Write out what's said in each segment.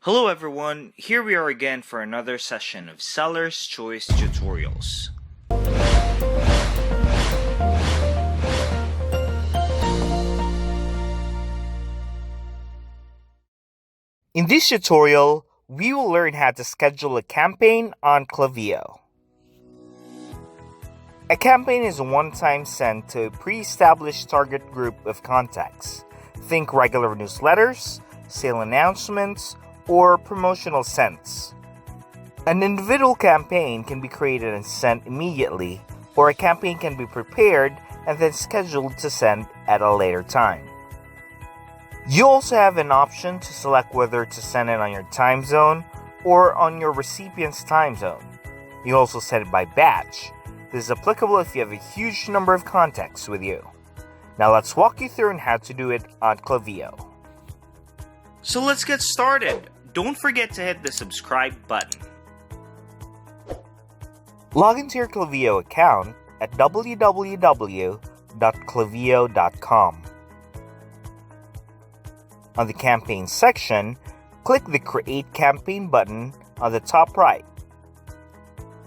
Hello everyone, here we are again for another session of Seller's Choice Tutorials. In this tutorial, we will learn how to schedule a campaign on Klaviyo. A campaign is a one-time send to a pre-established target group of contacts. Think regular newsletters, sale announcements, or promotional sends. An individual campaign can be created and sent immediately, or a campaign can be prepared and then scheduled to send at a later time. You also have an option to select whether to send it on your time zone or on your recipient's time zone. You also set it by batch. This is applicable if you have a huge number of contacts with you. Now let's walk you through on how to do it on Klaviyo. So let's get started. Don't forget to hit the subscribe button. Log into your Klaviyo account at www.klaviyo.com. On the campaign section, click the Create Campaign button on the top right.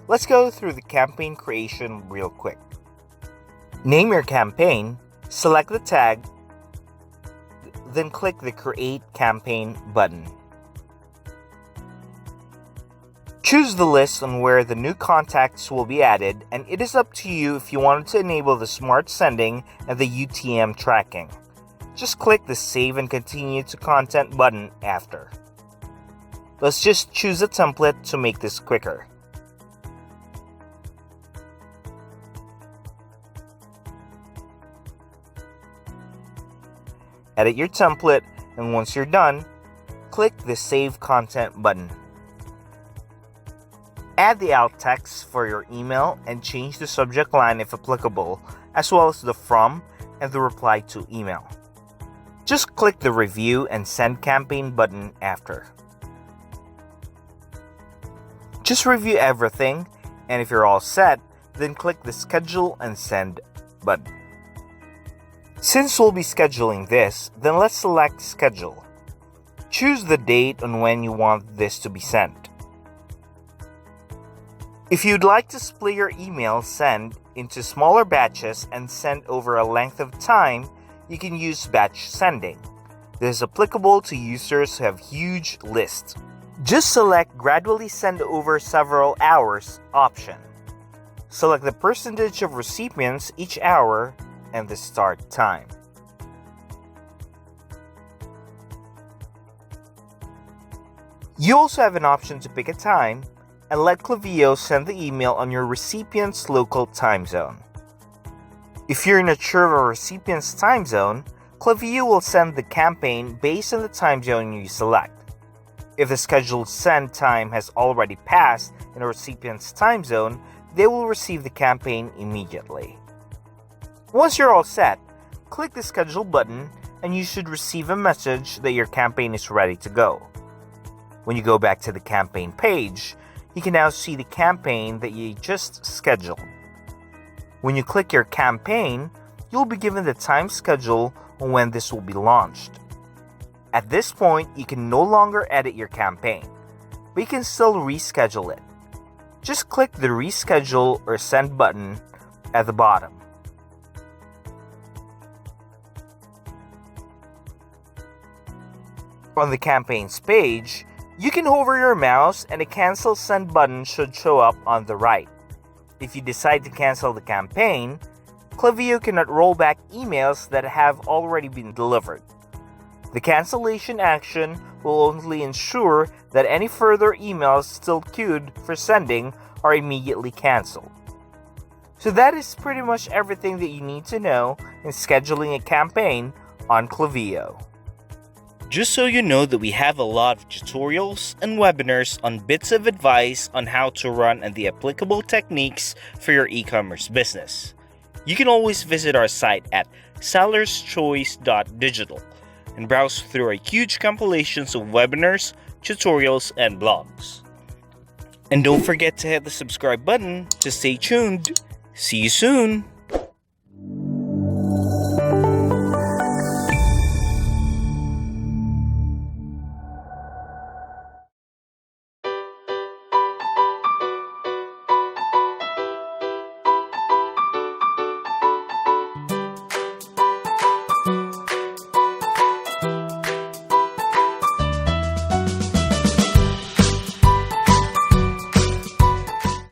Let's go through the campaign creation real quick. Name your campaign, select the tag, then click the Create Campaign button. Choose the list on where the new contacts will be added, and it is up to you if you wanted to enable the smart sending and the UTM tracking. Just click the Save and Continue to Content button after. Let's just choose a template to make this quicker. Edit your template, and once you're done, click the Save Content button. Add the alt text for your email and change the subject line if applicable, as well as the from and the reply to email. Just click the Review and Send Campaign button after. Just review everything, and if you're all set, then click the Schedule and Send button. Since we'll be scheduling this, then let's select Schedule. Choose the date on when you want this to be sent. If you'd like to split your email send into smaller batches and send over a length of time, you can use batch sending. This is applicable to users who have huge lists. Just select Gradually Send Over Several Hours option. Select the percentage of recipients each hour and the start time. You also have an option to pick a time and let Klaviyo send the email on your recipient's local time zone. If you're not sure of a recipient's time zone, Klaviyo will send the campaign based on the time zone you select. If the scheduled send time has already passed in a recipient's time zone, they will receive the campaign immediately. Once you're all set, click the Schedule button and you should receive a message that your campaign is ready to go. When you go back to the campaign page, you can now see the campaign that you just scheduled. When you click your campaign, you'll be given the time schedule on when this will be launched. At this point, you can no longer edit your campaign, but you can still reschedule it. Just click the Reschedule or Send button at the bottom. On the campaigns page, you can hover your mouse and a Cancel Send button should show up on the right. If you decide to cancel the campaign, Klaviyo cannot roll back emails that have already been delivered. The cancellation action will only ensure that any further emails still queued for sending are immediately canceled. So that is pretty much everything that you need to know in scheduling a campaign on Klaviyo. Just so you know that we have a lot of tutorials and webinars on bits of advice on how to run and the applicable techniques for your e-commerce business. You can always visit our site at sellerschoice.digital and browse through our huge compilations of webinars, tutorials, and blogs. And don't forget to hit the subscribe button to stay tuned. See you soon!